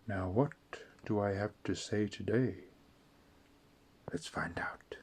Now, what do I have to say today? Let's find out.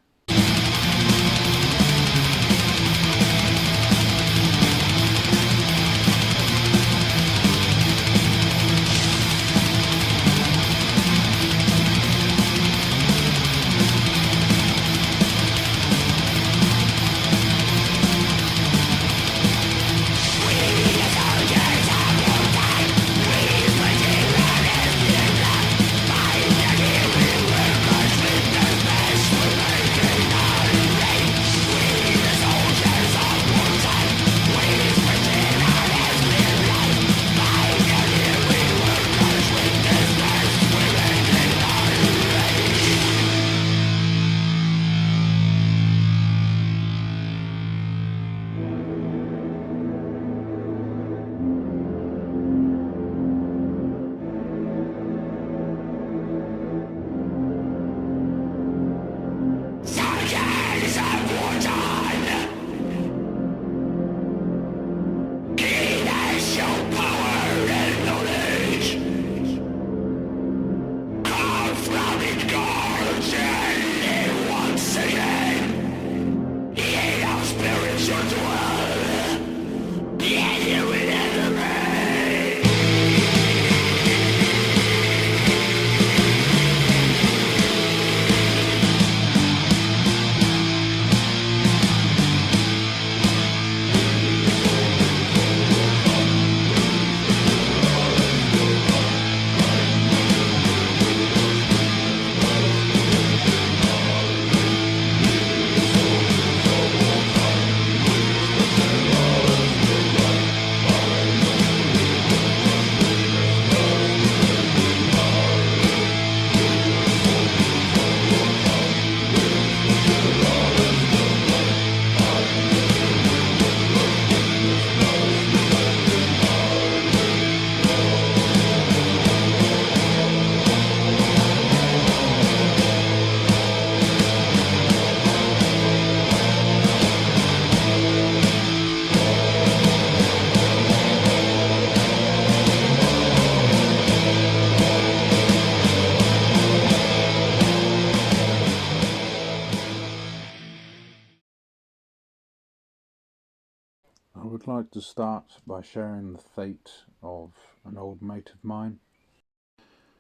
I would like to start by sharing the fate of an old mate of mine.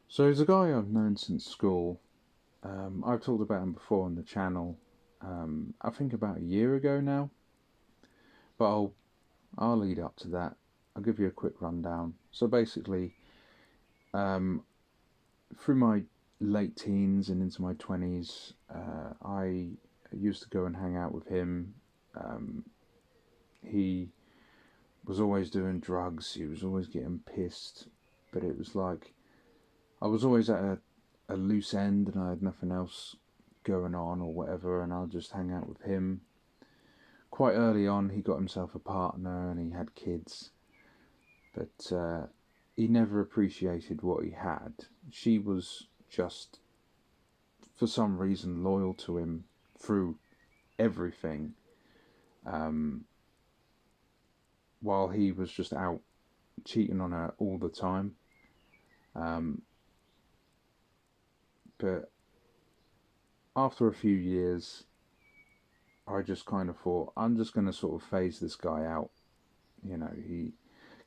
So he's a guy I've known since school. I've talked about him before on the channel. I think about a year ago now, but I'll lead up to that. I'll give you a quick rundown. So basically, through my late teens and into my 20s, I used to go and hang out with him. He was always doing drugs. He was always getting pissed, but it was like I was always at a loose end and I had nothing else going on or whatever, and I'll just hang out with him. Quite early on, he got himself a partner and he had kids, but he never appreciated what he had. She was just, for some reason, loyal to him through everything, while he was just out cheating on her all the time. But after a few years, I just kind of thought, I'm just going to sort of phase this guy out. You know, he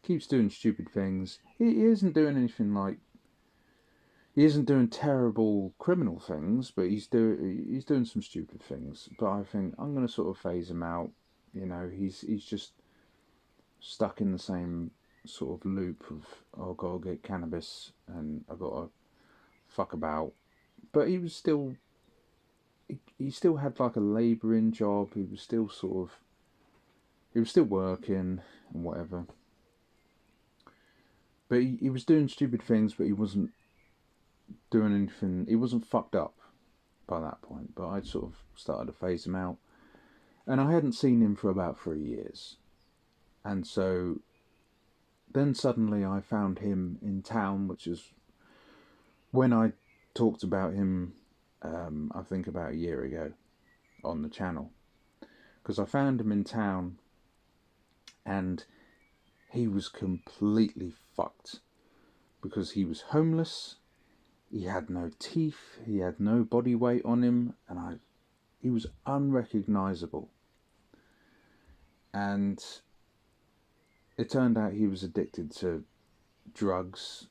keeps doing stupid things. He isn't doing anything like, he isn't doing terrible criminal things, but he's doing some stupid things. But I think I'm going to sort of phase him out. You know, he's just stuck in the same sort of loop of, oh, I've got to get cannabis and I've got to fuck about. But he was still, he still had like a labouring job. He was still working and whatever. But he was doing stupid things, but he wasn't doing anything. He wasn't fucked up by that point. But I'd sort of started to phase him out. And I hadn't seen him for about 3 years. And so then suddenly I found him in town, which is when I talked about him, I think about a year ago on the channel. Because I found him in town and he was completely fucked. because he was homeless. He had no teeth. He had no body weight on him, and he was unrecognizable. And it turned out he was addicted to drugs.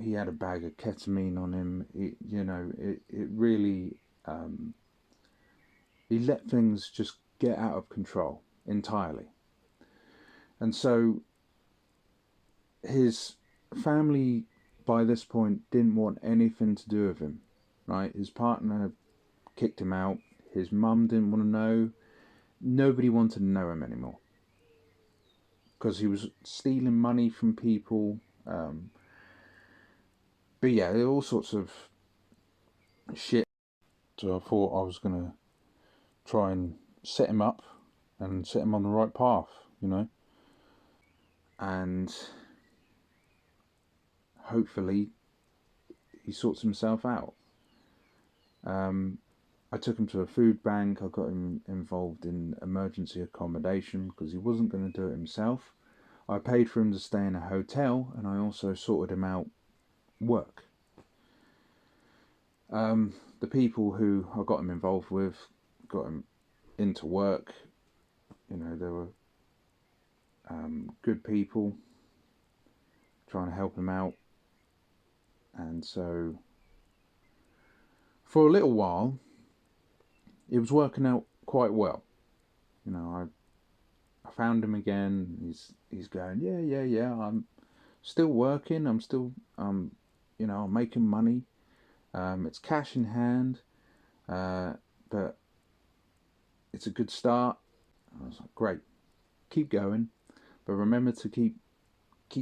He had a bag of ketamine on him. It really, he let things just get out of control entirely. And so his family by this point didn't want anything to do with him, right? His partner kicked him out. His mum didn't want to know. Nobody wanted to know him anymore because he was stealing money from people. But yeah, all sorts of shit. So I thought I was going to try and set him up and set him on the right path, and hopefully he sorts himself out. I took him to a food bank. I got him involved in emergency accommodation because he wasn't going to do it himself. I paid for him to stay in a hotel, and I also sorted him out work. The people who I got him involved with got him into work. They were good people trying to help him out. And so for a little while, it was working out quite well. I found him again. He's going, yeah. I'm still working. I'm still, I'm making money. It's cash in hand, but it's a good start. I was like, great, keep going, but remember to keep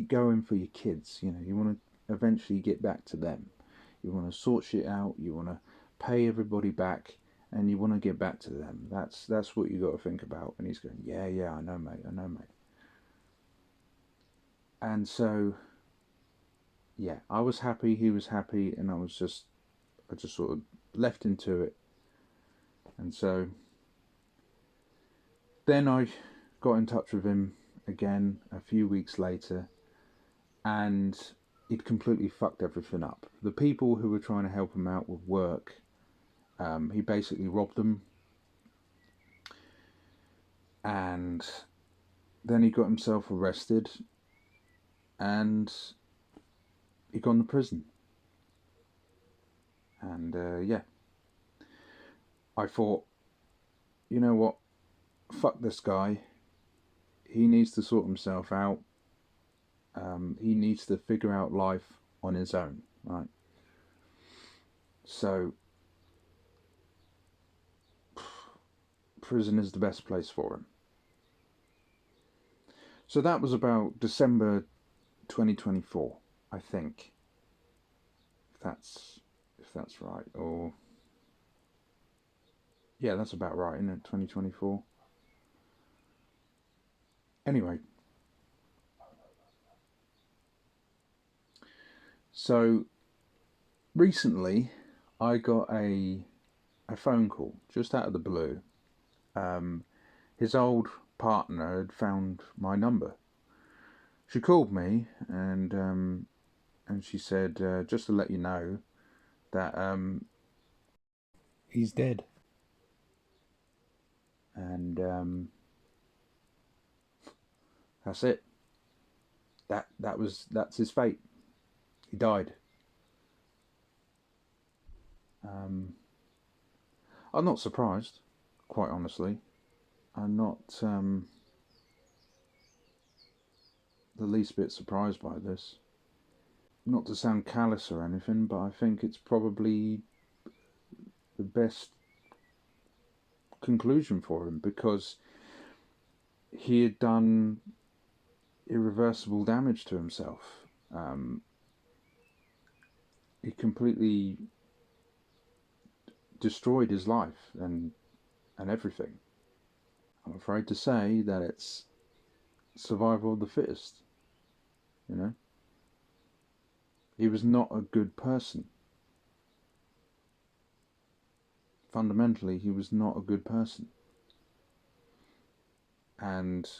going for your kids. You want to eventually get back to them. You want to sort shit out. You want to pay everybody back, and you want to get back to them. That's what you got to think about. And he's going, yeah, I know, mate. And so, yeah, I was happy. He was happy, and I just sort of left him to it. And so then I got in touch with him again a few weeks later, and he'd completely fucked everything up. The people who were trying to help him out with work, he basically robbed them, and then he got himself arrested, and he gone to prison. And yeah, I thought, you know what, fuck this guy. He needs to sort himself out. He needs to figure out life on his own, right? So prison is the best place for him. So that was about December 2024, I think. If that's right, or yeah, that's about right, isn't it? 2024. Anyway, so recently I got a phone call just out of the blue. His old partner had found my number. She called me and she said, just to let you know that he's dead. And that's it. That's his fate. He died. I'm not surprised, quite honestly. I'm not the least bit surprised by this. Not to sound callous or anything, but I think it's probably the best conclusion for him, because he had done irreversible damage to himself. He completely destroyed his life and everything. I'm afraid to say that it's survival of the fittest. He was not a good person. Fundamentally, he was not a good person. And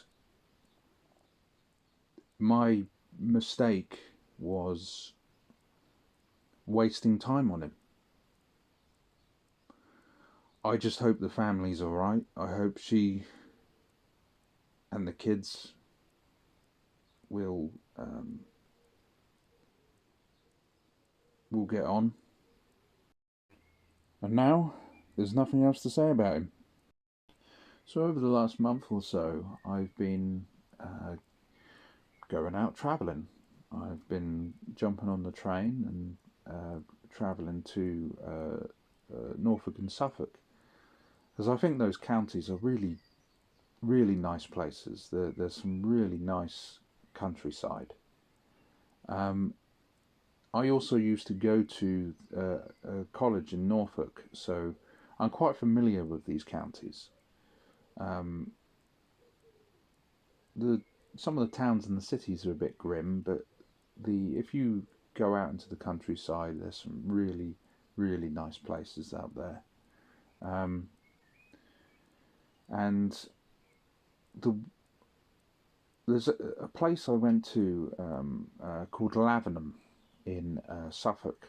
my mistake was wasting time on him. I just hope the family's alright. I hope she and the kids will will get on. And now, there's nothing else to say about him. So over the last month or so, I've been going out travelling. I've been jumping on the train and travelling to Norfolk and Suffolk, because I think those counties are really, really nice places. There's some really nice countryside. I also used to go to a college in Norfolk, so I'm quite familiar with these counties. Um, the Some of the towns and the cities are a bit grim, but if you go out into the countryside, there's some really, really nice places out there. Um, and the there's a place I went to called Lavenham in Suffolk.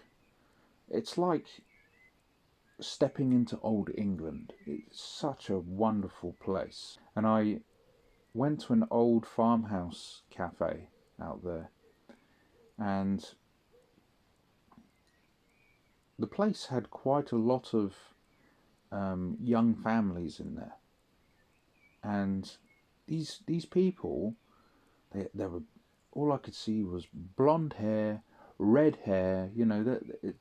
It's like stepping into old England. It's such a wonderful place. And I went to an old farmhouse cafe out there, and the place had quite a lot of young families in there. And these people, they were, all I could see was blonde hair, red hair. You know, that it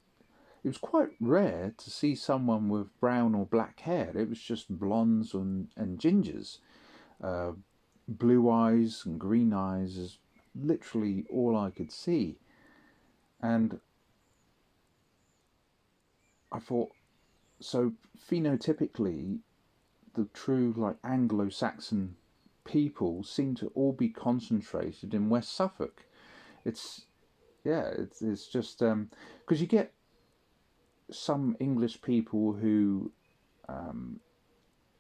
was quite rare to see someone with brown or black hair. It was just blondes and gingers. Uh, Blue eyes and green eyes is literally all I could see. And I thought, so phenotypically, the true like Anglo-Saxon people seem to all be concentrated in West Suffolk. It's yeah, it's just because you get some English people who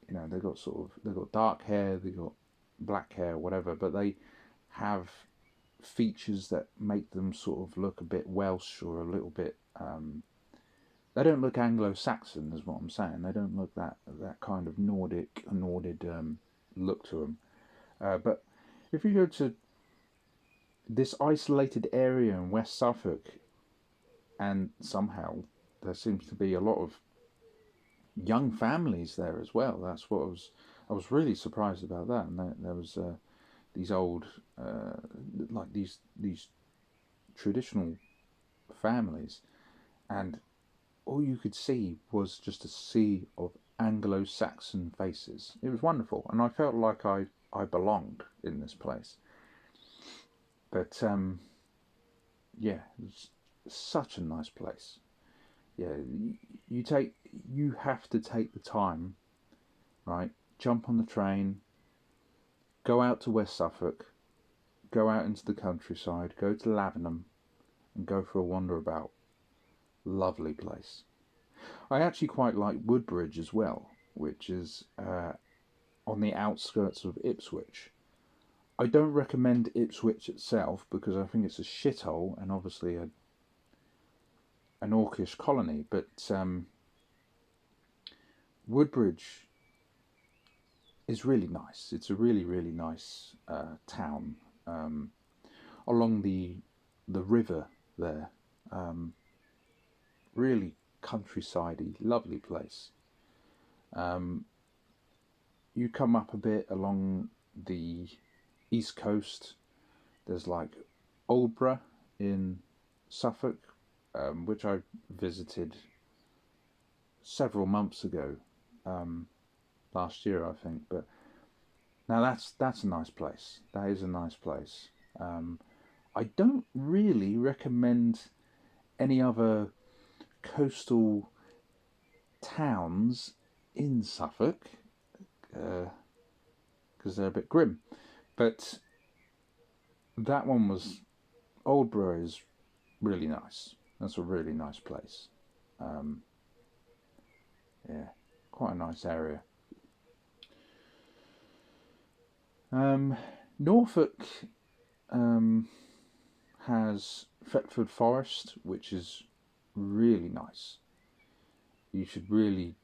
they got dark hair, they got black hair, whatever, but they have features that make them sort of look a bit Welsh or a little bit. They don't look Anglo-Saxon, is what I'm saying. They don't look that kind of Nordic look to them. But if you go to this isolated area in West Suffolk, and somehow there seems to be a lot of young families there as well. That's what I was really surprised about that. And there was these old like these traditional families, and all you could see was just a sea of Anglo-Saxon faces. It was wonderful, and I felt like I belonged in this place. But yeah, it was such a nice place. Yeah, you have to take the time, right? Jump on the train, go out to West Suffolk, go out into the countryside, go to Lavenham, and go for a wander about. Lovely place. I actually quite like Woodbridge as well, which is on the outskirts of Ipswich. I don't recommend Ipswich itself because I think it's a shithole and obviously an orcish colony, but Woodbridge is really nice. It's a really, really nice town along the river there. Really countrysidey, lovely place. You come up a bit along the east coast. There's like Aldborough in Suffolk, which I visited several months ago, last year I think. But now that's a nice place. That is a nice place. I don't really recommend any other coastal towns in Suffolk because they're a bit grim. But that one was Aldborough is really nice. That's a really nice place. Um, yeah, quite a nice area. Um, Norfolk um, has Thetford Forest, which is really nice. You should really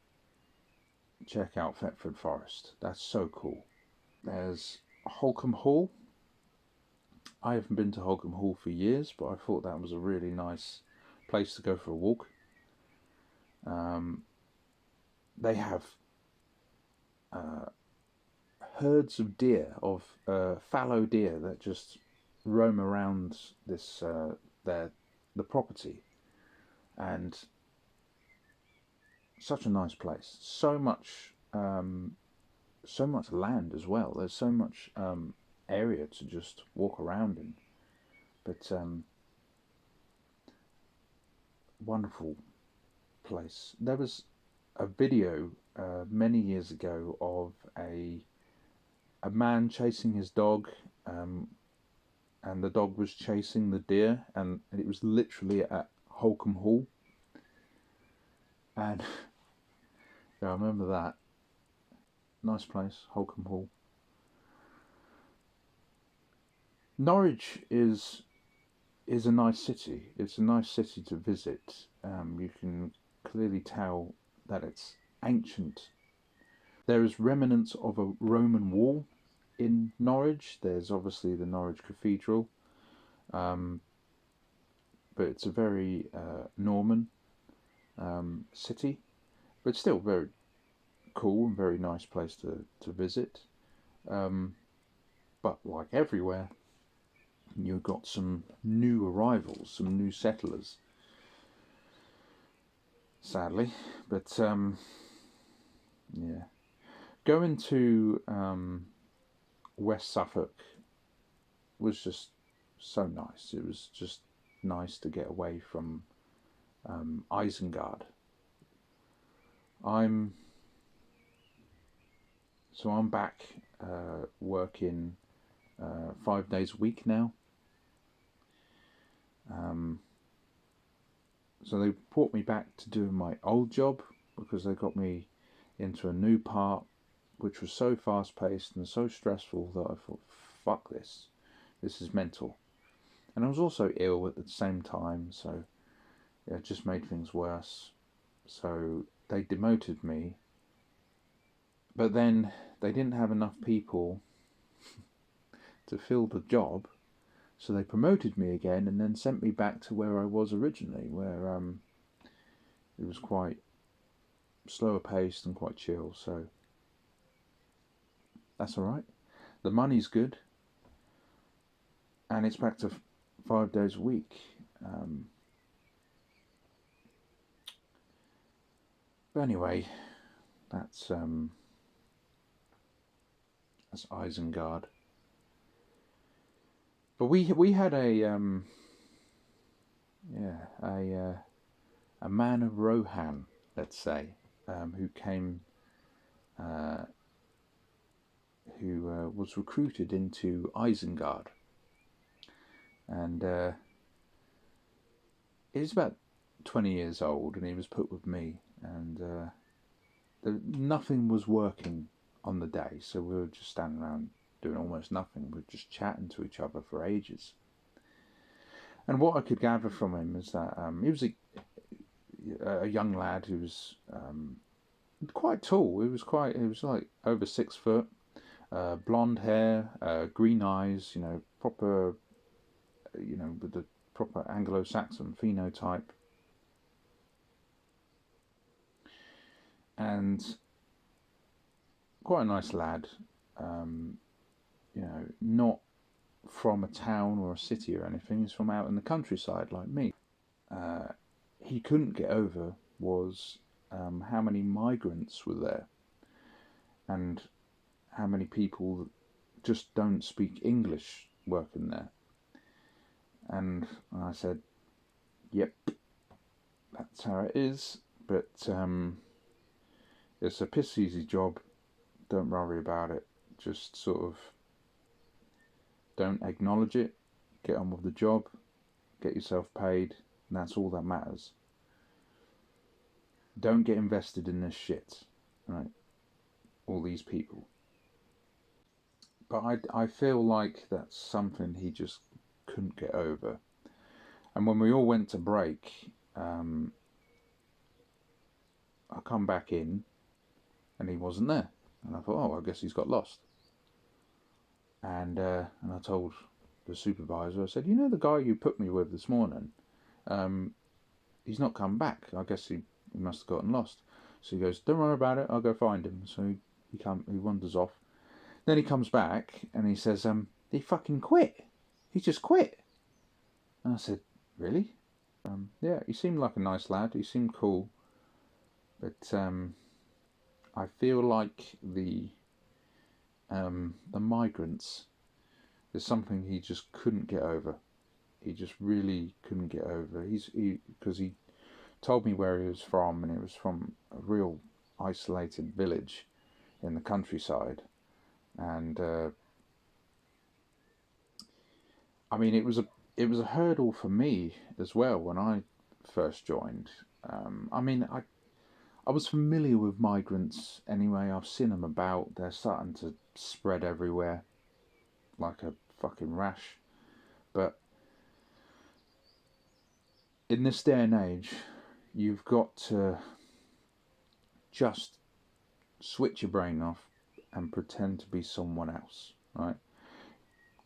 check out Thetford Forest. That's so cool. There's Holcombe Hall. I haven't been to Holcombe Hall for years, but I thought that was a really nice place to go for a walk. They have herds of deer, of fallow deer that just roam around this the property, and such a nice place. So much land as well. There's so much area to just walk around in. But wonderful place. There was a video many years ago of a man chasing his dog, and the dog was chasing the deer, and it was literally at Holcombe Hall. And yeah, I remember that. Nice place, Holcombe Hall. Norwich is a nice city. It's a nice city to visit. You can clearly tell that it's ancient. There is remnants of a Roman wall in Norwich. There's obviously the Norwich Cathedral, but it's a very Norman city, but still very cool and very nice place to visit. But like everywhere, you've got some new arrivals, some new settlers, sadly. But yeah, going to West Suffolk was just so nice. It was just nice to get away from Isengard. I'm back working 5 days a week now. So they brought me back to doing my old job because they got me into a new part, which was so fast paced and so stressful that I thought, fuck this. This is mental. And I was also ill at the same time, so yeah, it just made things worse. So they demoted me, but then they didn't have enough people to fill the job, so they promoted me again and then sent me back to where I was originally, where it was quite slower paced and quite chill. So that's all right. The money's good, and it's back to 5 days a week. But anyway, that's Isengard. But we had a man of Rohan, let's say, who came, who was recruited into Isengard, and he's about 20 years old, and he was put with me, and nothing was working on the day, so we were just standing around doing almost nothing. We were just chatting to each other for ages. And what I could gather from him is that he was a young lad who was quite tall. He was like over 6 foot, blonde hair, green eyes, proper, with the proper Anglo-Saxon phenotype. And quite a nice lad, not from a town or a city or anything. He's from out in the countryside like me. He couldn't get over was how many migrants were there, and how many people just don't speak English working there. And I said, yep, that's how it is, but it's a piss easy job. Don't worry about it. Just sort of don't acknowledge it. Get on with the job. Get yourself paid. And that's all that matters. Don't get invested in this shit. Right? All these people. But I feel like that's something he just couldn't get over. And when we all went to break, I come back in and he wasn't there. And I thought, oh, I guess he's got lost. And I told the supervisor, I said, you know the guy you put me with this morning? He's not come back. I guess he must have gotten lost. So he goes, don't worry about it, I'll go find him. So he wanders off. Then he comes back and he says, he fucking quit. He just quit. And I said, really? Yeah, he seemed like a nice lad. He seemed cool. But I feel like the migrants, there's something he just couldn't get over. He just really couldn't get over. Because he told me where he was from, and it was from a real isolated village in the countryside. And I mean, it was a hurdle for me as well when I first joined. I mean, I was familiar with migrants anyway. I've seen them about. They're starting to spread everywhere like a fucking rash. But in this day and age, you've got to just switch your brain off and pretend to be someone else, right?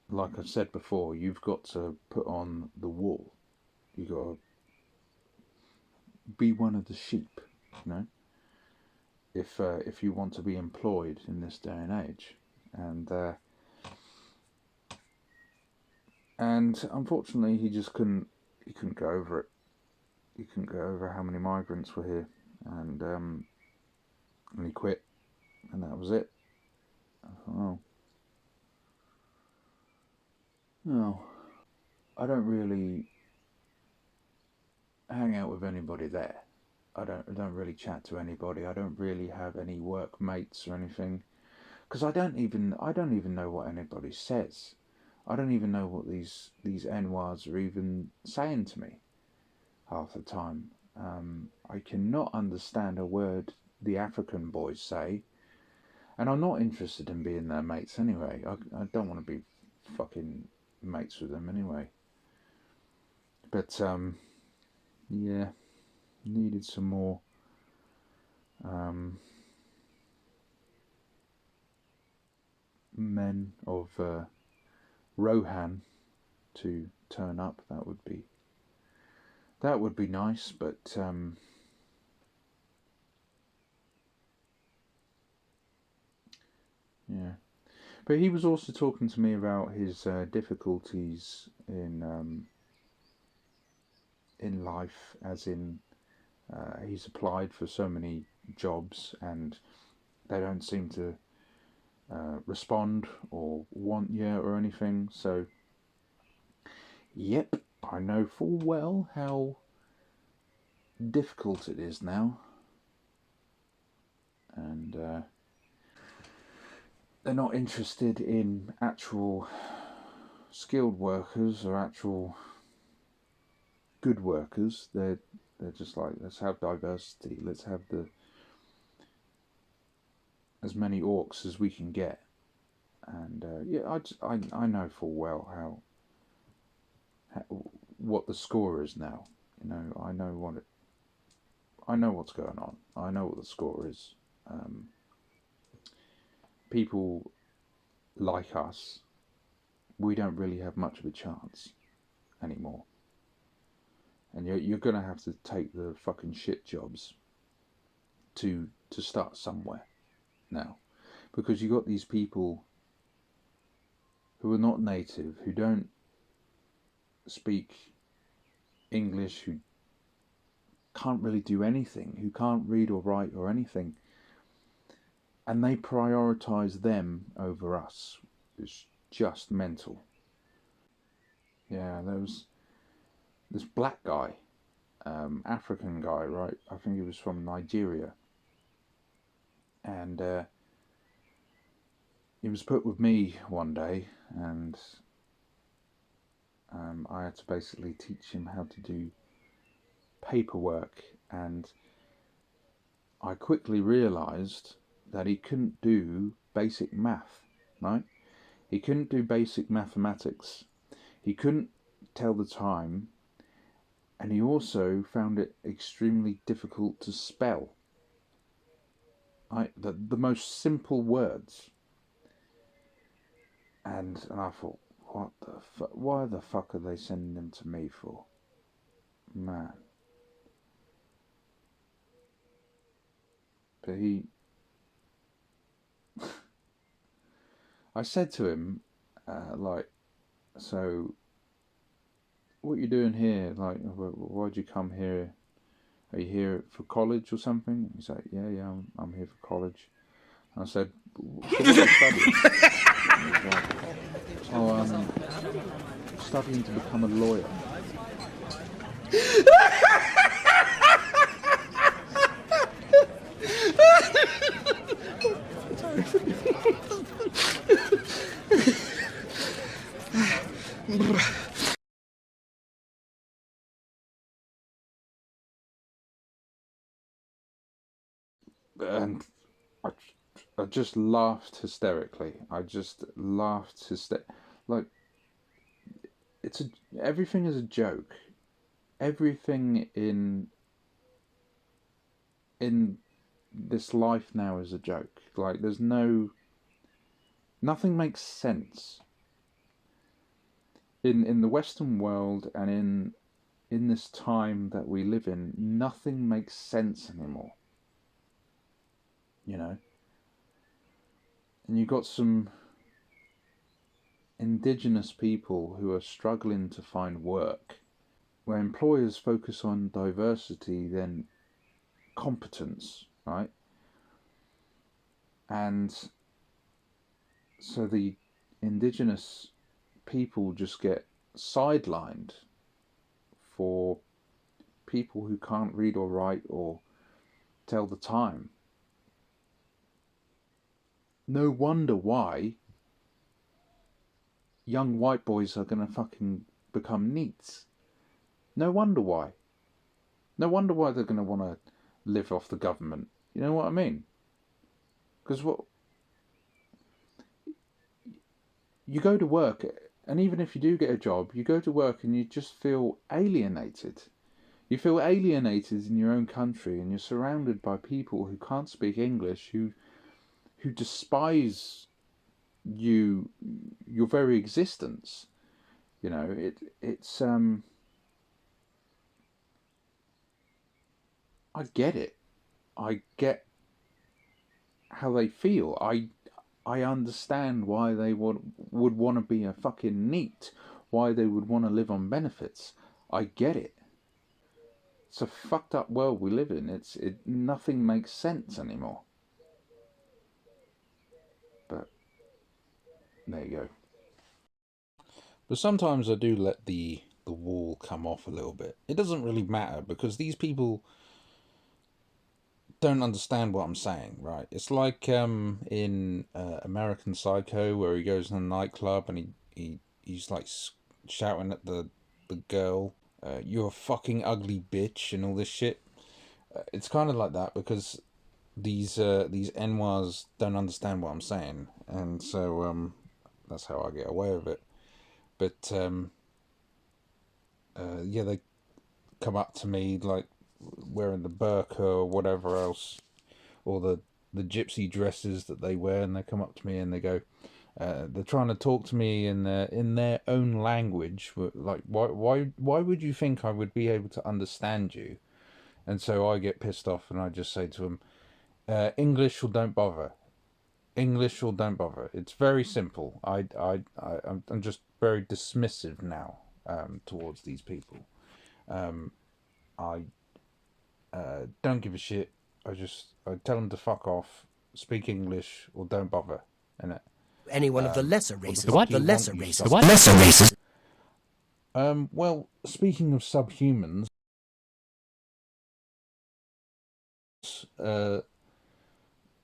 Like I said before, you've got to put on the wool. You've got to be one of the sheep, you know, if you want to be employed in this day and age. And unfortunately, he just couldn't go over it. He couldn't go over how many migrants were here, and he quit, and that was it. I thought, no, I don't really hang out with anybody there. I don't really chat to anybody. I don't really have any workmates or anything, because I don't even know what anybody says. I don't even know what these N-words are even saying to me half the time. I cannot understand a word the African boys say, and I'm not interested in being their mates anyway. I don't want to be fucking mates with them anyway. But yeah, needed some more men of Rohan to turn up. That would be nice, but yeah. But he was also talking to me about his difficulties in life, as in he's applied for so many jobs and they don't seem to respond or want you or anything. So, yep, I know full well how difficult it is now. And they're not interested in actual skilled workers or actual good workers. They're just like, let's have diversity. Let's have as many orcs as we can get. And yeah, I know full well how what the score is now. You know, I know what's going on. I know what the score is. People like us, we don't really have much of a chance anymore. And you're going to have to take the fucking shit jobs to start somewhere now. Because you got these people who are not native, who don't speak English, who can't really do anything, who can't read or write or anything, and they prioritise them over us. It's just mental. Yeah, there was this black guy, African guy, right? I think he was from Nigeria, and he was put with me one day, and I had to basically teach him how to do paperwork, and I quickly realised that he couldn't do basic math, right? He couldn't do basic mathematics. He couldn't tell the time, And he also found it extremely difficult to spell. The most simple words. And I thought, what the fuck? Why the fuck are they sending them to me for? Man. But I said to him, so what are you doing here? Like, why'd you come here? Are you here for college or something? He's like, yeah, I'm here for college. And I said, so what are you studying? And he's like, oh, I'm studying to become a lawyer. And I just laughed hysterically. I just laughed like everything is a joke. Everything in this life now is a joke. Like there's nothing makes sense in the Western world, and in this time that we live in. Nothing makes sense anymore. You know, and you got some indigenous people who are struggling to find work, where employers focus on diversity than competence, right? And so the indigenous people just get sidelined for people who can't read or write or tell the time. No wonder why young white boys are gonna fucking become neats. No wonder why. No wonder why they're gonna want to live off the government. You know what I mean? Because what you go to work, and even if you do get a job, you go to work and you just feel alienated. You feel alienated in your own country, and you're surrounded by people who can't speak English, who despise your very existence. You know, it's I get it. I get how they feel. I understand why they would want to be a fucking neat, why they would want to live on benefits. I get it. It's a fucked up world we live in. Nothing makes sense anymore. But there you go. But sometimes I do let the wall come off a little bit. It doesn't really matter because these people don't understand what I'm saying, right? It's like in American Psycho, where he goes in a nightclub and he's like shouting at the girl, "You're a fucking ugly bitch" and all this shit. It's kind of like that because these Noirs don't understand what I'm saying, and so that's how I get away with it. But yeah, they come up to me like wearing the burqa or whatever else, or the gypsy dresses that they wear, and they come up to me and they go, they're trying to talk to me in their own language. Like, why would you think I would be able to understand you? And so I get pissed off, and I just say to them, English or don't bother. English or don't bother. It's very simple. I'm just very dismissive now towards these people. I don't give a shit. I tell them to fuck off, speak English, or don't bother. And any one of the lesser races. The what? The lesser races. The what? Lesser races. Well, speaking of subhumans,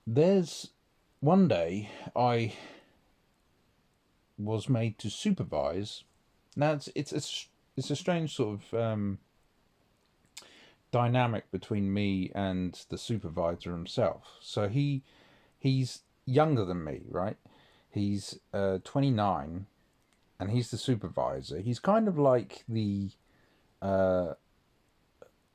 there's one day I was made to supervise. Now it's a strange sort of dynamic between me and the supervisor himself. So he's younger than me, right? He's 29, and he's the supervisor. He's kind of like the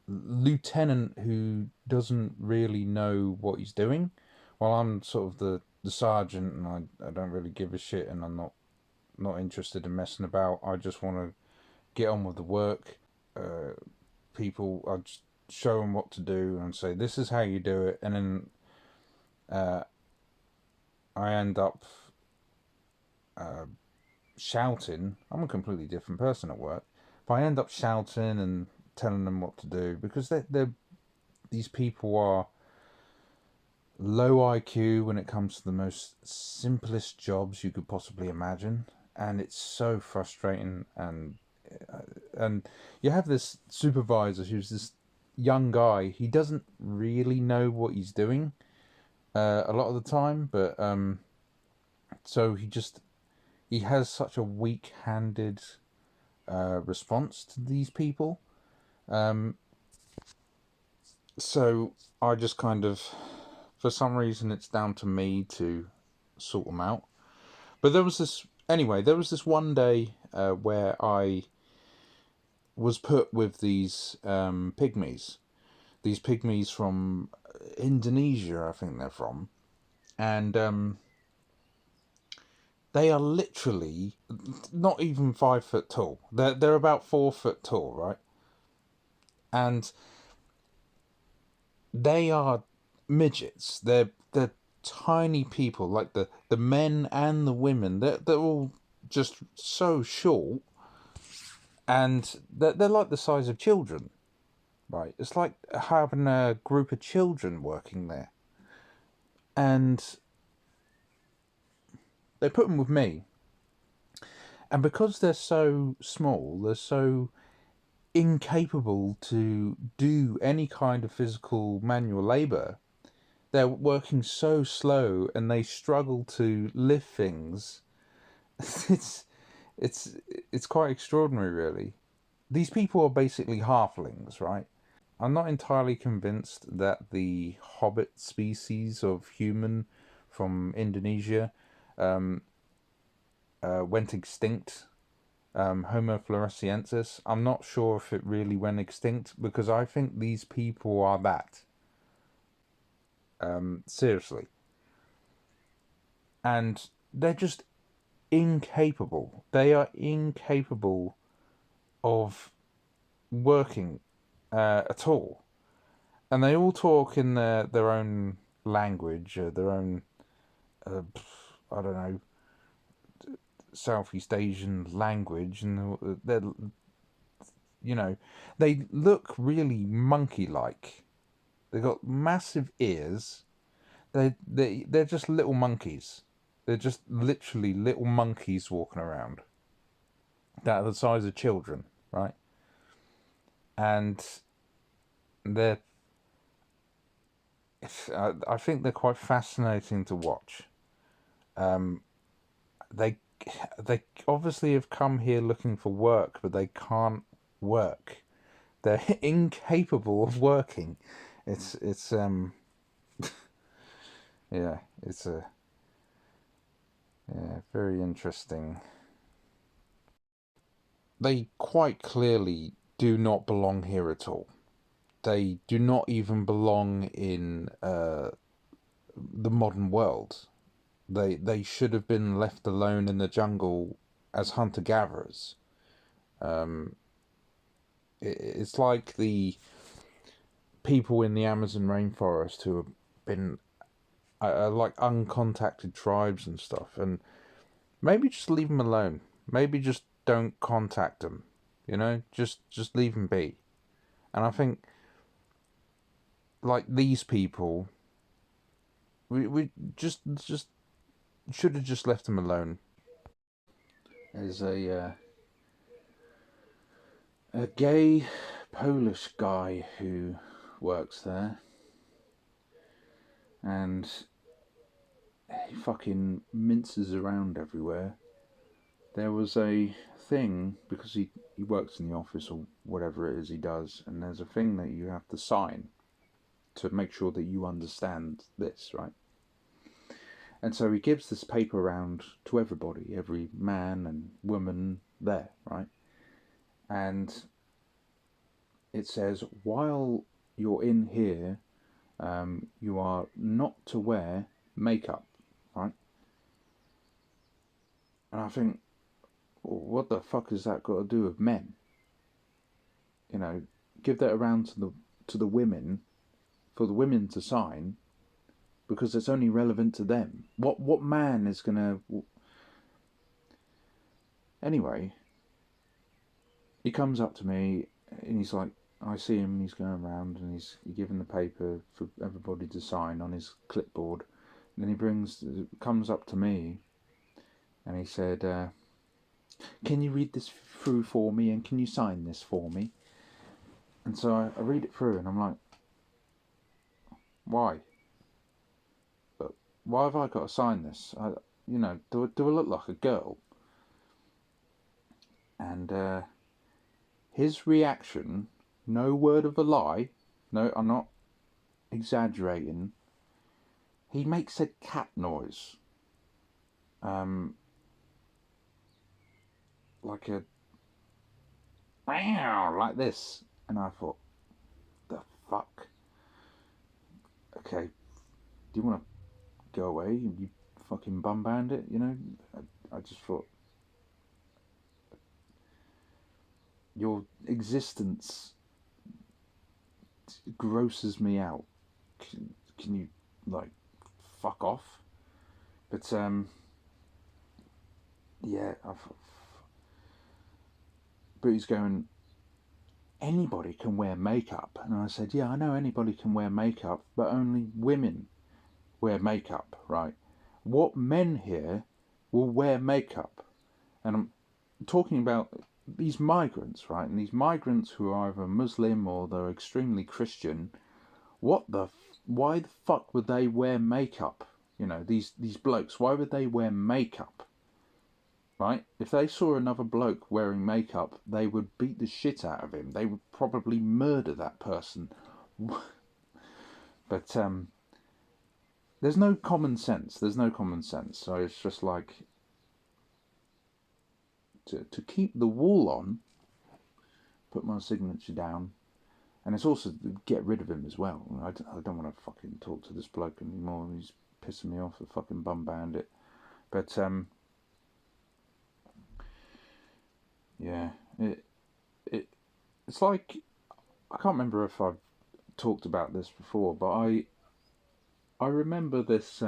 lieutenant who doesn't really know what he's doing, while I'm sort of the sergeant, and I don't really give a shit, and I'm not interested in messing about. I just want to get on with the work. People, I just show them what to do and say, this is how you do it, and then I end up shouting. I'm a completely different person at work, but I end up shouting and telling them what to do, because these people are low IQ when it comes to the most simplest jobs you could possibly imagine, and it's so frustrating. And you have this supervisor who's this young guy. He doesn't really know what he's doing a lot of the time, but so he has such a weak-handed response to these people. So I just kind of, for some reason, it's down to me to sort them out. But there was this one day where I was put with these pygmies. These pygmies from Indonesia, I think they're from. And they are literally not even 5 foot tall. They're about 4 foot tall, right? And they are midgets. They're tiny people, like the men and the women. They're all just so short, and they're like the size of children, right? It's like having a group of children working there, and they put them with me, and because they're so small, they're so incapable to do any kind of physical manual labor. They're working so slow, and they struggle to lift things. it's it's it's quite extraordinary, really. These people are basically halflings, right? I'm not entirely convinced that the hobbit species of human from Indonesia went extinct. Homo floresiensis. I'm not sure if it really went extinct, because I think these people are that. Seriously. And they're just incapable. They are incapable of working at all. And they all talk in their own language, their own, I don't know, Southeast Asian language, and they're, they look really monkey-like. They've got massive ears. They're just little monkeys. They're just literally little monkeys walking around that are the size of children, right? And they're, I think they're quite fascinating to watch. They they obviously have come here looking for work, but they can't work. They're incapable of working. It's yeah, it's a very interesting. They quite clearly do not belong here at all. They do not even belong in the modern world. They should have been left alone in the jungle as hunter gatherers. It's like the people in the Amazon rainforest who have been like uncontacted tribes and stuff, and maybe just leave them alone. Maybe just don't contact them. Just leave them be. And I think, like, these people, we just should have just left them alone. There's a gay Polish guy who works there, and he fucking minces around everywhere. There was a thing, because he works in the office or whatever it is he does, and there's a thing that you have to sign to make sure that you understand this, right? And so he gives this paper around to everybody, every man and woman there, right? And it says, while you're in here, you are not to wear makeup, right? And I think, well, what the fuck has that got to do with men? You know, give that around to the women, for the women to sign, because it's only relevant to them. What man is gonna? Anyway, he comes up to me and he's like, I see him. He's going around and he's giving the paper for everybody to sign on his clipboard. And then comes up to me and he said, "Can you read this through for me and can you sign this for me?" And so I read it through and I'm like, why? But why have I got to sign this? Do I look like a girl? And his reaction, no word of a lie, no, I'm not exaggerating. He makes a cat noise, like a meow, like this, and I thought, the fuck. Okay, do you want to go away, you fucking bum bandit? You know, I just thought your existence grosses me out. Can you like fuck off? But yeah, but he's going, anybody can wear makeup. And I said, yeah, I know anybody can wear makeup, but only women wear makeup, right? What men here will wear makeup? And I'm talking about these migrants, right? And these migrants who are either Muslim or they're extremely Christian. Why the fuck would they wear makeup? You know, these blokes, why would they wear makeup? Right? If they saw another bloke wearing makeup, they would beat the shit out of him. They would probably murder that person. But there's no common sense. There's no common sense. So it's just like to keep the wall on, put my signature down, and it's also to get rid of him as well. I don't want to fucking talk to this bloke anymore. He's pissing me off, a fucking bum bandit. But yeah, it's like, I can't remember if I've talked about this before, but I remember this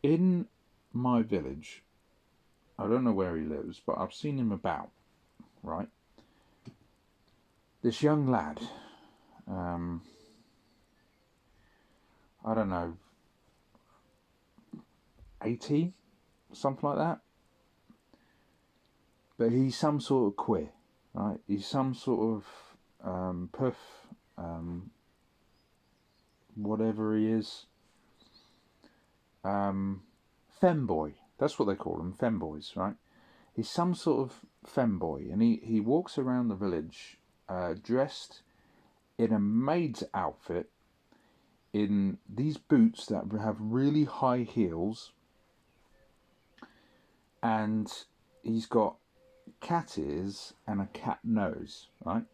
in my village. I don't know where he lives, but I've seen him about. Right, this young lad, I don't know, 18, something like that. But he's some sort of queer, right? He's some sort of puff, whatever he is, femboy. That's what they call them, femboys, right? He's some sort of femboy, and he walks around the village dressed in a maid's outfit, in these boots that have really high heels, and he's got cat ears and a cat nose, right?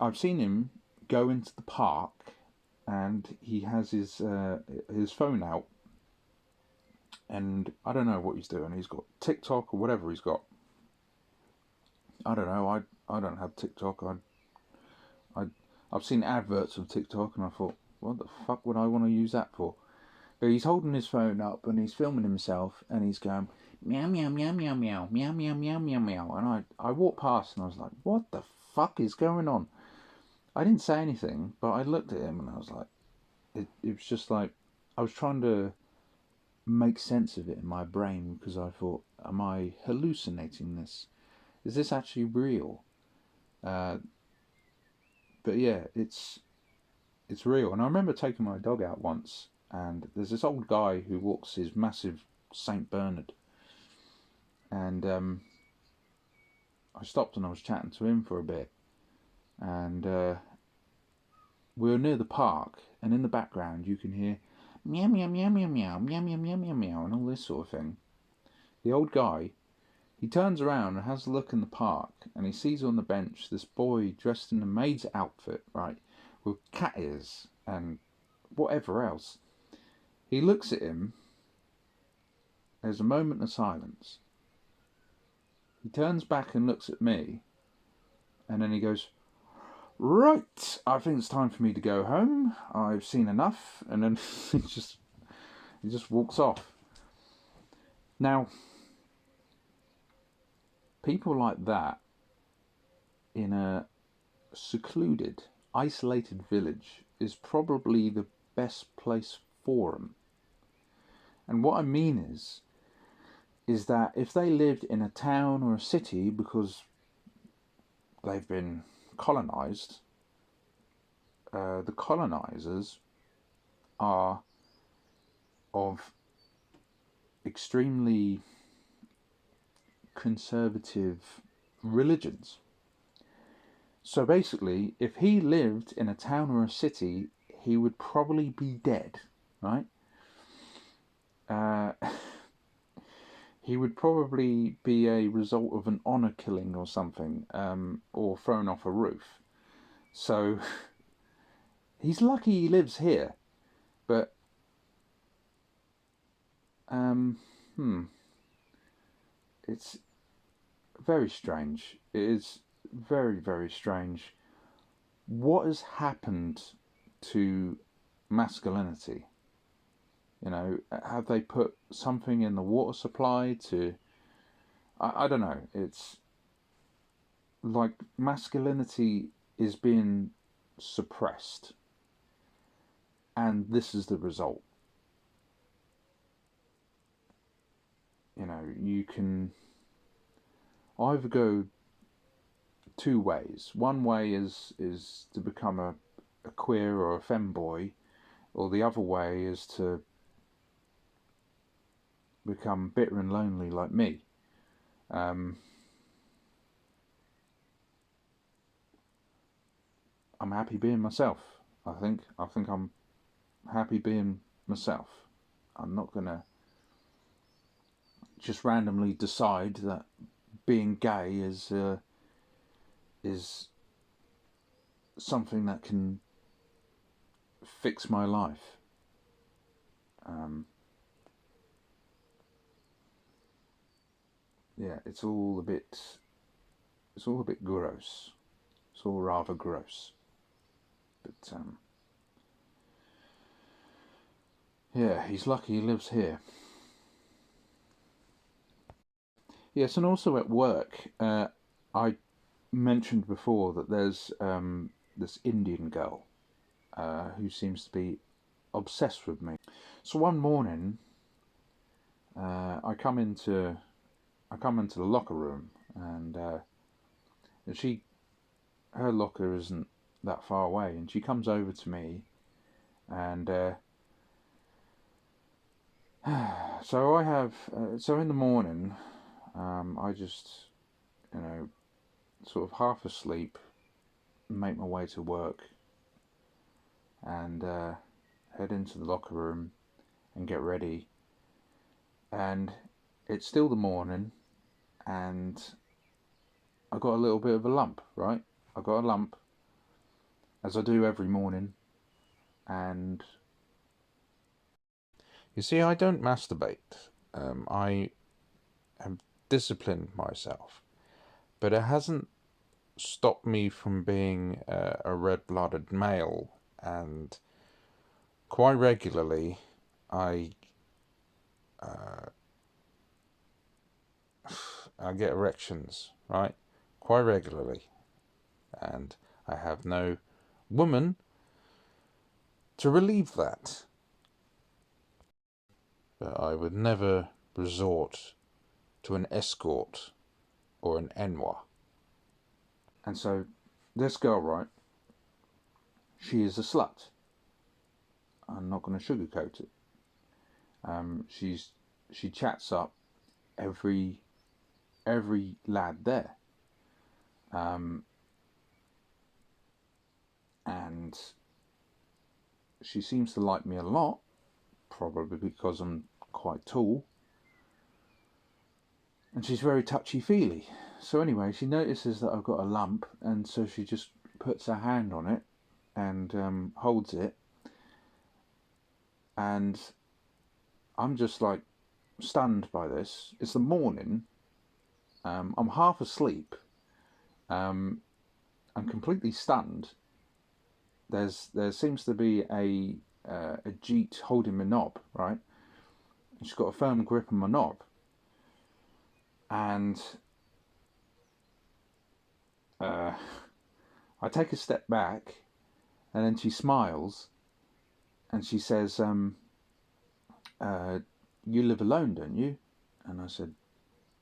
I've seen him go into the park, and he has his phone out, and I don't know what he's doing. He's got TikTok or whatever he's got. I don't know. I don't have TikTok. I've seen adverts of TikTok, and I thought, what the fuck would I want to use that for? But he's holding his phone up and he's filming himself, and he's going meow meow meow meow meow meow meow meow meow meow. And I walked past and I was like, what the fuck is going on? I didn't say anything, but I looked at him and I was like, it was just like, I was trying to make sense of it in my brain, because I thought, am I hallucinating this? Is this actually real? But yeah, it's real. And I remember taking my dog out once, and there's this old guy who walks his massive Saint Bernard, and I stopped and I was chatting to him for a bit, and we were near the park, and in the background you can hear meow meow meow meow meow meow meow meow meow meow and all this sort of thing. The old guy, He turns around and has a look in the park, and he sees on the bench this boy dressed in a maid's outfit, right, with cat ears and whatever else. He looks at him. There's a moment of silence. He turns back and looks at me, and then he goes, "Right, I think it's time for me to go home. I've seen enough." And then he just walks off. Now, people like that in a secluded, isolated village is probably the best place for them. And what I mean is that if they lived in a town or a city because they've been colonized, the colonizers are of extremely conservative religions. So basically, if he lived in a town or a city, he would probably be dead, right? He would probably be a result of an honor killing or something, or thrown off a roof. So he's lucky he lives here, but it's very strange. It is very, very strange. What has happened to masculinity? You know, have they put something in the water supply to... I don't know. It's like masculinity is being suppressed. And this is the result. You know, you can either go two ways. One way is to become a queer or a femboy, or the other way is to become bitter and lonely like me. I'm happy being myself. I think I'm happy being myself. I'm not gonna just randomly decide that being gay is something that can fix my life. Yeah, it's all a bit gross. It's all rather gross. But yeah, he's lucky he lives here. Yes, and also at work, I mentioned before that there's this Indian girl who seems to be obsessed with me. So one morning, I come into the locker room, and her locker isn't that far away, and she comes over to me, and so I have so in the morning, I just, you know, sort of half asleep, make my way to work, and head into the locker room and get ready. And it's still the morning, and I got a little bit of a lump, right? I got a lump, as I do every morning, and you see, I don't masturbate. I have disciplined myself, but it hasn't stopped me from being a red-blooded male, and quite regularly I get erections, right? Quite regularly, and I have no woman to relieve that. But I would never resort to an escort or an enwa. And so this girl, right, she is a slut. I'm not going to sugarcoat it. She chats up every lad there, and she seems to like me a lot, probably because I'm quite tall, And she's very touchy-feely. So anyway, she notices that I've got a lump, and so she just puts her hand on it and holds it. And I'm just like stunned by this. It's the morning. I'm half asleep. I'm completely stunned. There seems to be a jeet holding my knob, right? She's got a firm grip on my knob, and I take a step back, and then she smiles, and she says, "You live alone, don't you?" And I said,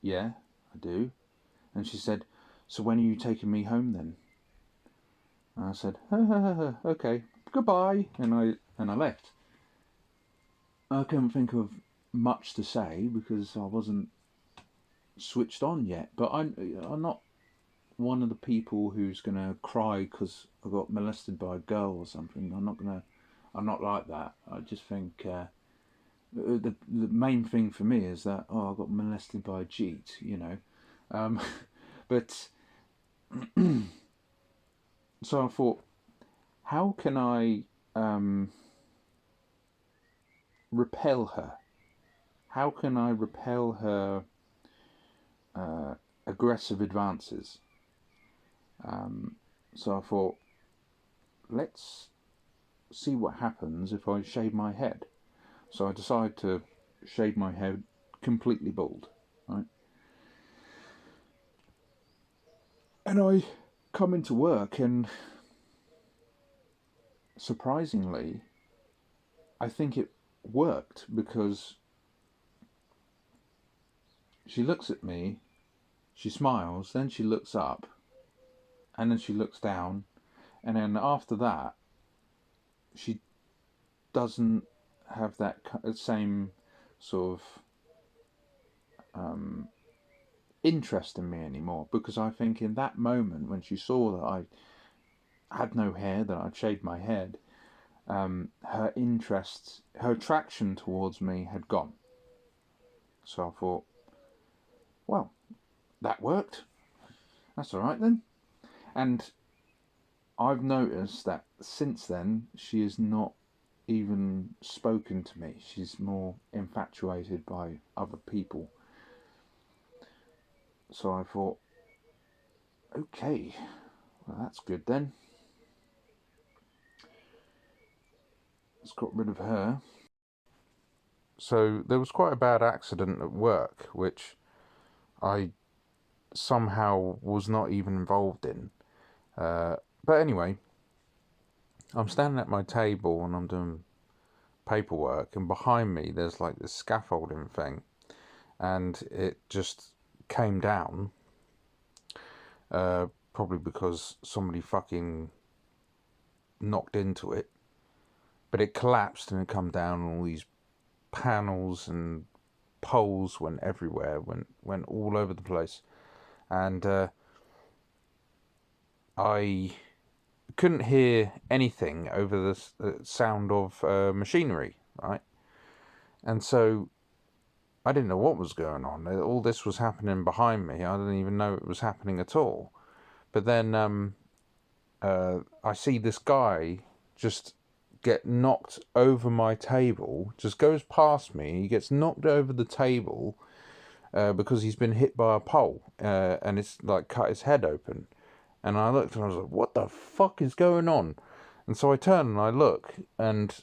"Yeah, I do." And she said, "So when are you taking me home then?" And I said, "Okay, goodbye," and I left. I couldn't think of much to say because I wasn't switched on yet. But I'm not one of the people who's gonna cry because I got molested by a girl or something. I'm not like that. I just think the main thing for me is that I got molested by a jeet, you know. Um, but so I thought, how can I repel her? How can I repel her aggressive advances? So I thought, let's see what happens if I shave my head. So I decided to shave my head completely bald, right? And I come into work, and surprisingly, I think it worked because she looks at me, she smiles, then she looks up, and then she looks down, and then after that, she doesn't have that same sort of interest in me anymore, because I think in that moment when she saw that I had no hair, that I'd shaved my head, her interest, her attraction towards me had gone. So I thought, well, that worked. That's all right then. And I've noticed that since then she has not even spoken to me. She's more infatuated by other people. So I thought, okay, well, that's good then. Let's got rid of her. So there was quite a bad accident at work, which I somehow was not even involved in. But anyway, I'm standing at my table and I'm doing paperwork, and behind me there's like this scaffolding thing, and it just came down. Probably because somebody fucking knocked into it, but it collapsed and it come down, and all these panels and poles went everywhere, went all over the place, and I couldn't hear anything over the sound of machinery, right? And so I didn't know what was going on. All this was happening behind me. I didn't even know it was happening at all. But then I see this guy just get knocked over my table, just goes past me. He gets knocked over the table because he's been hit by a pole, and it's like cut his head open. And I looked and I was like, what the fuck is going on? And so I turn and I look, and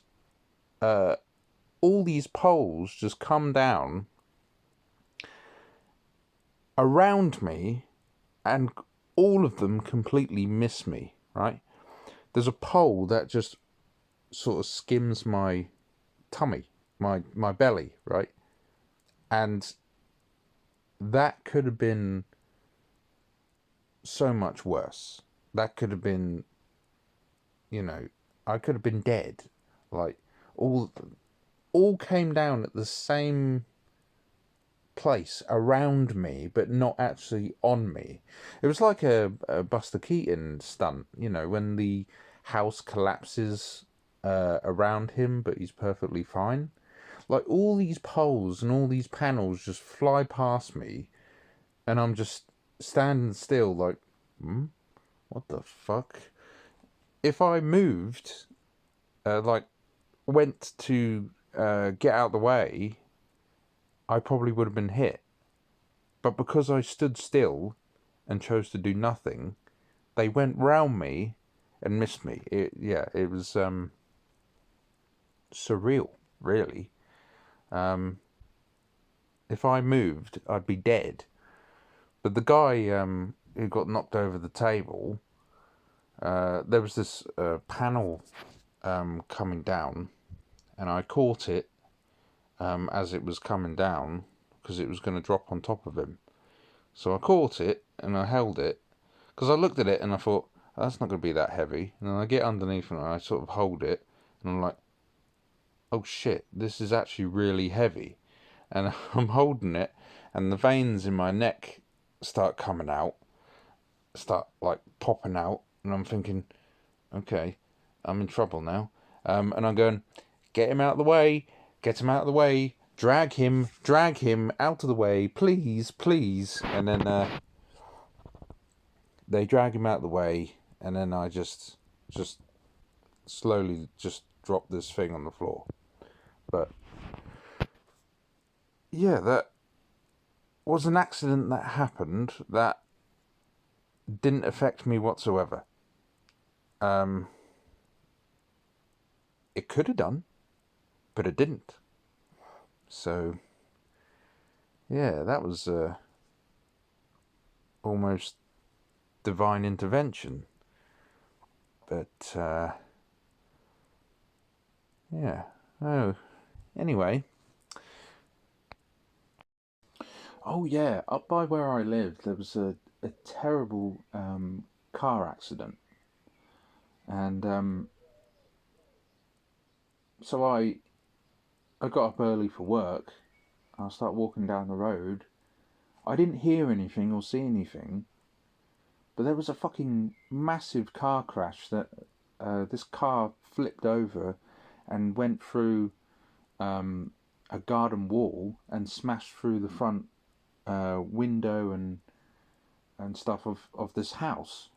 all these poles just come down around me, and all of them completely miss me, right? There's a pole that just sort of skims my tummy, my belly, right? And that could have been so much worse. That could have been, you know, I could have been dead. Like, all came down at the same place around me, but not actually on me. It was like a Buster Keaton stunt, you know, when the house collapses around him, but he's perfectly fine. Like, all these poles and all these panels just fly past me, And I'm just standing still like, what the fuck? If I moved, went to get out of the way, I probably would have been hit. But because I stood still and chose to do nothing, they went round me and missed me. It was surreal, really. If I moved, I'd be dead. But the guy who got knocked over the table, there was this panel coming down, and I caught it as it was coming down because it was going to drop on top of him. So I caught it and I held it because I looked at it and I thought, oh, that's not going to be that heavy. And then I get underneath and I sort of hold it and I'm like, oh shit, this is actually really heavy. And I'm holding it and the veins in my neck start coming out, start like popping out, and I'm thinking, okay, I'm in trouble now. And I'm going, get him out of the way, get him out of the way, drag him out of the way, please, please. And then they drag him out of the way, and then I just slowly just drop this thing on the floor. But yeah, that was an accident that happened that didn't affect me whatsoever. It could have done, but it didn't. So yeah, that was almost divine intervention. But yeah. Oh, anyway. Oh yeah, up by where I lived, there was a terrible car accident, and so I got up early for work. I start walking down the road. I didn't hear anything or see anything, but there was a fucking massive car crash that this car flipped over and went through a garden wall and smashed through the front window and stuff of this house.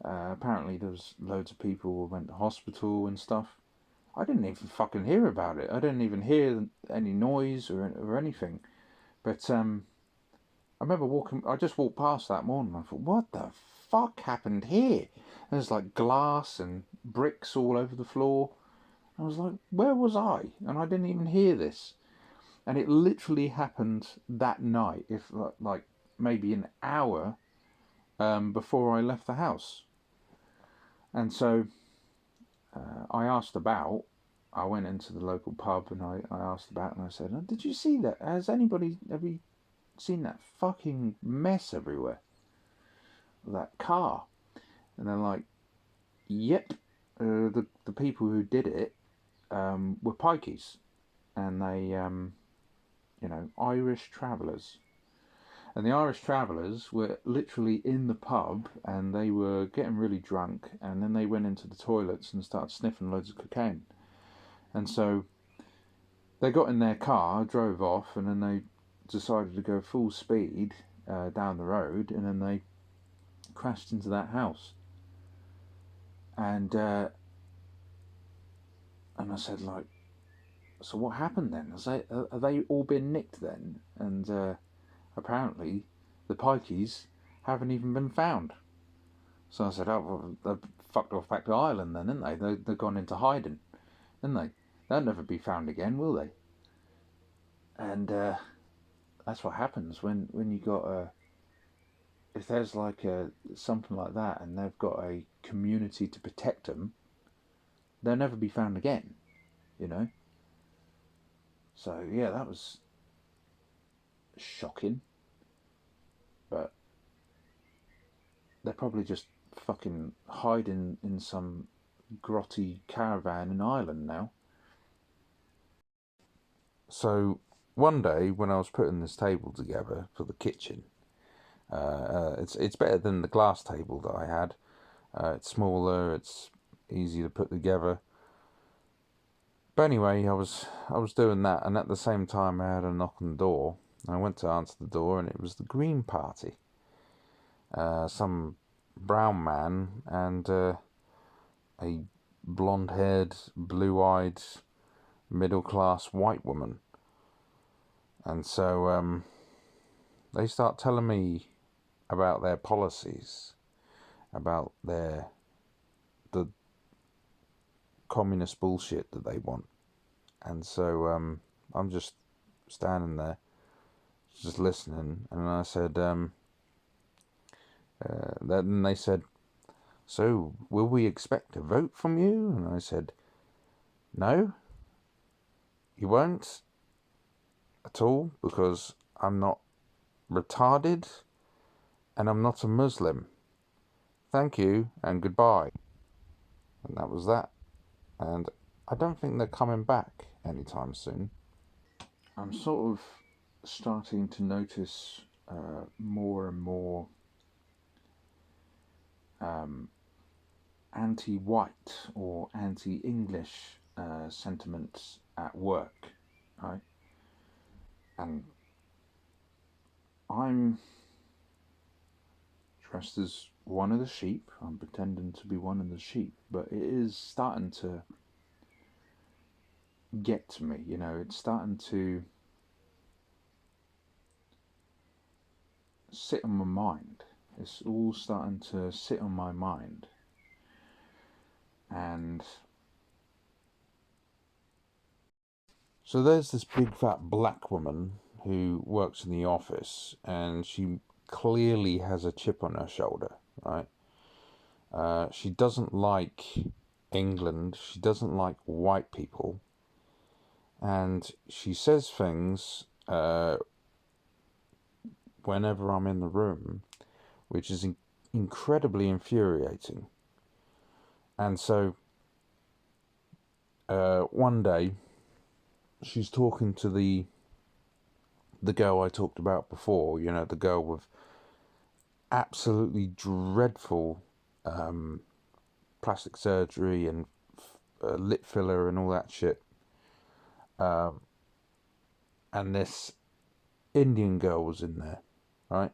Apparently there was loads of people who went to hospital and stuff. I didn't even fucking hear about it. I didn't even hear any noise or anything. But I remember walking. I just walked past that morning. And I thought, what the fuck happened here? There's like glass and bricks all over the floor. I was like, where was I? And I didn't even hear this. And it literally happened that night, if like maybe an hour before I left the house. And so I asked about. I went into the local pub and I asked about, and I said, oh, did you see that? Have you seen that fucking mess everywhere? That car? And they're like, yep. The people who did it were pikeys, and they Irish travellers. And the Irish travellers were literally in the pub and they were getting really drunk, and then they went into the toilets and started sniffing loads of cocaine. And so they got in their car, drove off, and then they decided to go full speed down the road, and then they crashed into that house. And I said, like, so what happened then? Are they all been nicked then? And apparently the pikeys haven't even been found. So I said, oh, well, they've fucked off back to Ireland then, didn't they? They've gone into hiding, didn't they? They'll never be found again, will they? And that's what happens when you got if there's like something like that and they've got a community to protect them, they'll never be found again, you know? So yeah, that was shocking. But they're probably just fucking hiding in some grotty caravan in Ireland now. So one day when I was putting this table together for the kitchen, it's better than the glass table that I had. It's smaller, it's easy to put together. But anyway, I was doing that, and at the same time I had a knock on the door, I went to answer the door, and it was the Green Party. Some brown man and a blonde-haired, blue-eyed, middle-class white woman. And so they start telling me about their policies, about the communist bullshit that they want. And so I'm just standing there, just listening, and I said, then they said, so will we expect a vote from you? And I said, no, you won't at all, because I'm not retarded and I'm not a Muslim. Thank you and goodbye. And that was that. And I don't think they're coming back anytime soon. I'm sort of starting to notice more and more anti-white or anti-English sentiments at work, right? And I'm dressed as one of the sheep. I'm pretending to be one of the sheep, but it is starting to get to me, it's starting to sit on my mind. It's all starting to sit on my mind. And so there's this big fat black woman who works in the office, and she clearly has a chip on her shoulder, right? She doesn't like England. She doesn't like white people. And she says things whenever I'm in the room, which is incredibly infuriating. And so one day she's talking to the girl I talked about before, the girl with absolutely dreadful plastic surgery and lip filler and all that shit. And this Indian girl was in there, right?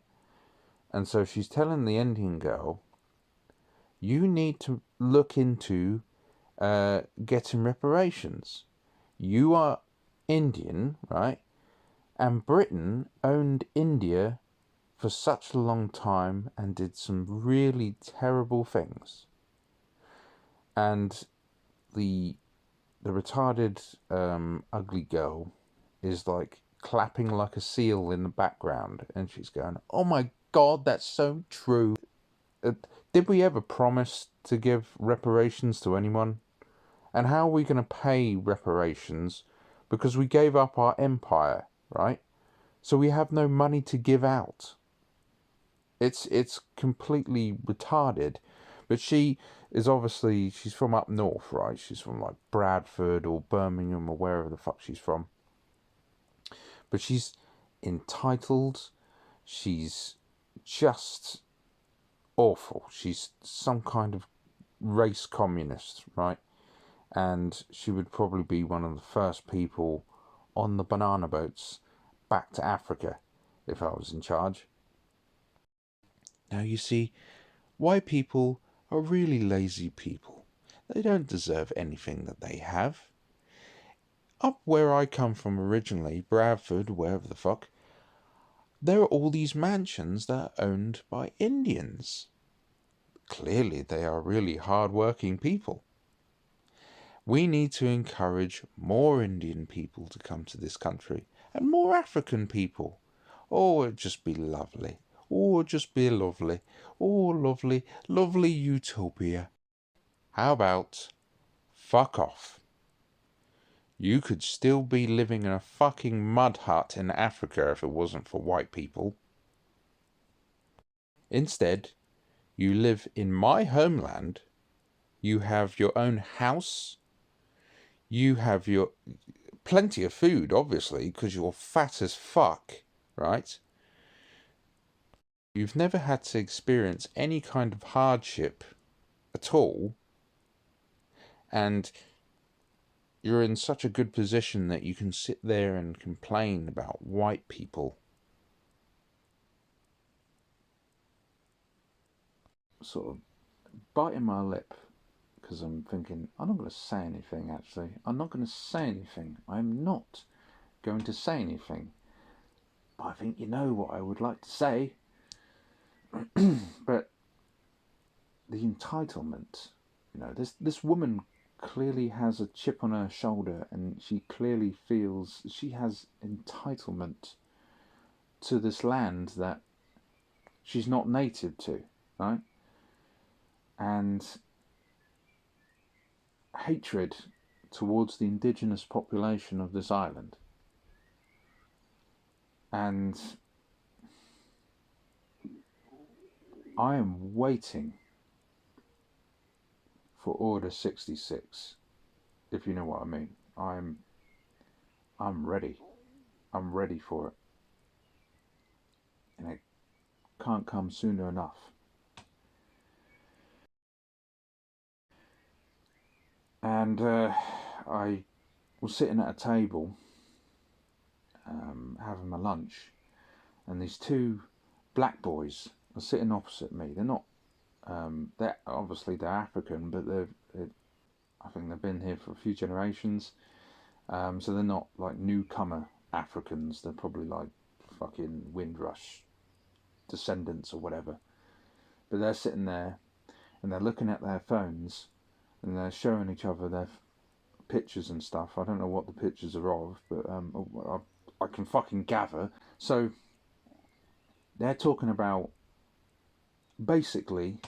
And so she's telling the Indian girl, you need to look into getting reparations. You are Indian, right? And Britain owned India for such a long time and did some really terrible things. And the retarded ugly girl is like clapping like a seal in the background, and she's going, oh my god, that's so true. Did we ever promise to give reparations to anyone? And how are we going to pay reparations? Because we gave up our empire, right? So we have no money to give out. It's completely retarded. But she is obviously, she's from up north, right? She's from like Bradford or Birmingham or wherever the fuck she's from. But she's entitled. She's just awful. She's some kind of race communist, right? And she would probably be one of the first people on the banana boats back to Africa if I was in charge. Now you see, white people are really lazy people. They don't deserve anything that they have. Up where I come from originally, Bradford, wherever the fuck, there are all these mansions that are owned by Indians. Clearly they are really hard-working people. We need to encourage more Indian people to come to this country, and more African people. Oh, it'd just be lovely. Oh, it'd just be lovely. Oh, lovely, lovely utopia. How about fuck off? You could still be living in a fucking mud hut in Africa if it wasn't for white people. Instead, you live in my homeland. You have your own house. You have your plenty of food, obviously, because you're fat as fuck, right? You've never had to experience any kind of hardship at all. And you're in such a good position that you can sit there and complain about white people. Sort of biting my lip because I'm thinking, I'm not going to say anything actually. I'm not going to say anything. I'm not going to say anything. But I think you know what I would like to say. But the entitlement, you know, this woman clearly has a chip on her shoulder and she clearly feels she has entitlement to this land that she's not native to, right? And hatred towards the indigenous population of this island. And I am waiting for Order 66, if you know what I mean. I'm ready. I'm ready for it. And it can't come sooner enough. And I was sitting at a table having my lunch, and these two black boys are sitting opposite me. They're not, they're obviously they're African, but I think they've been here for a few generations. So they're not like newcomer Africans. They're probably like fucking Windrush descendants or whatever. But they're sitting there and they're looking at their phones and they're showing each other their pictures and stuff. I don't know what the pictures are of, but I can fucking gather. So they're talking about basically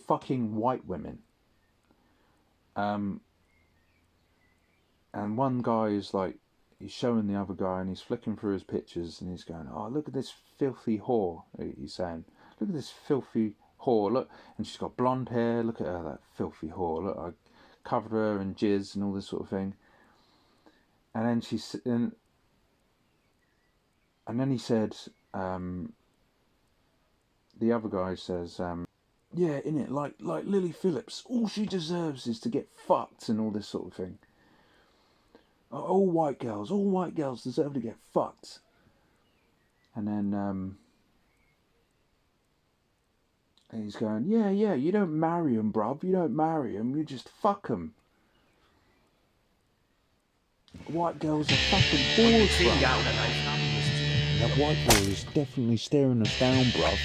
fucking white women. And one guy is like, he's showing the other guy and he's flicking through his pictures and he's going, oh, look at this filthy whore, he's saying. Look at this filthy whore, look. And she's got blonde hair, look at her, that filthy whore. Look, I covered her in jizz and all this sort of thing. And then and then he said, the other guy says, yeah, innit, like Lily Phillips, all she deserves is to get fucked and all this sort of thing. All white girls deserve to get fucked. And then he's going, yeah, you don't marry them, bruv, you don't marry them, you just fuck them. White girls are fucking whores, bruv. That white boy is definitely staring us down, bruv.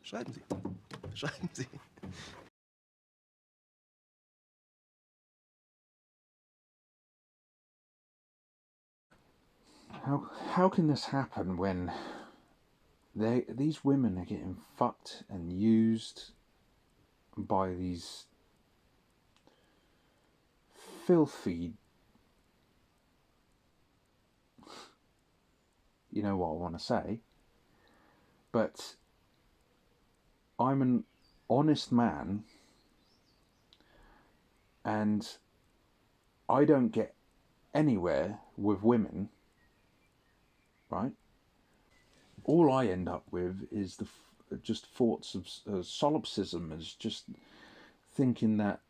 Schreiben Sie. How can this happen when these women are getting fucked and used by these filthy, you know what I want to say, but I'm an honest man and I don't get anywhere with women, right? All I end up with is just thoughts of solipsism, as just thinking that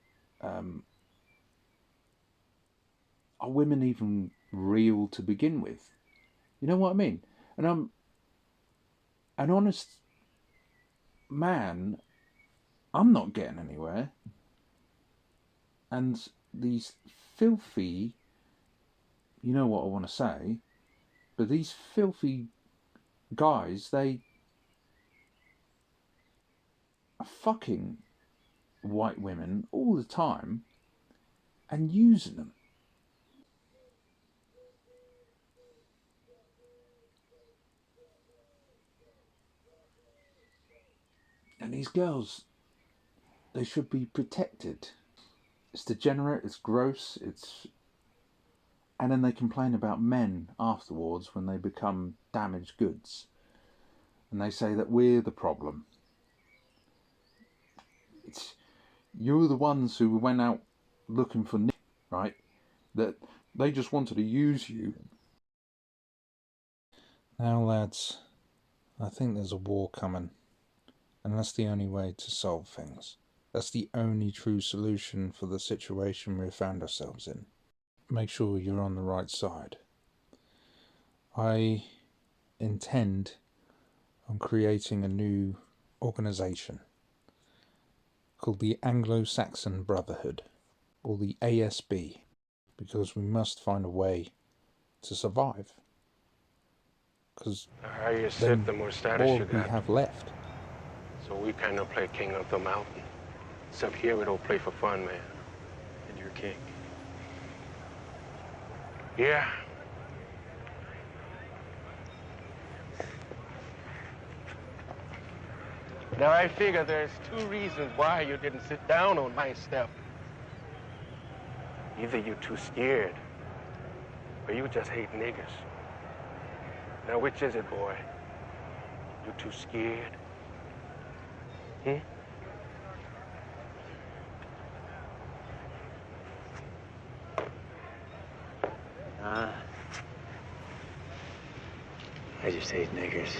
are women even real to begin with? You know what I mean? And I'm an honest man, I'm not getting anywhere. And these filthy, you know what I want to say, but these filthy guys, they are fucking white women all the time and using them. And these girls, they should be protected. It's degenerate, it's gross, and then they complain about men afterwards when they become damaged goods. And they say that we're the problem. You're the ones who went out looking for, right? That they just wanted to use you. Now, lads, I think there's a war coming. And that's the only way to solve things. That's the only true solution for the situation we've found ourselves in. Make sure you're on the right side. I intend on creating a new organisation called the Anglo-Saxon Brotherhood, or the ASB, because we must find a way to survive. Because The higher you then sit, the more status all you we got. have left. So we kind of play king of the mountain. Except here we don't play for fun, man. And you're king. Yeah. Now I figure there's two reasons why you didn't sit down on my step. Either you're too scared, or you just hate niggas. Now which is it, boy? You too scared? I just hate niggers.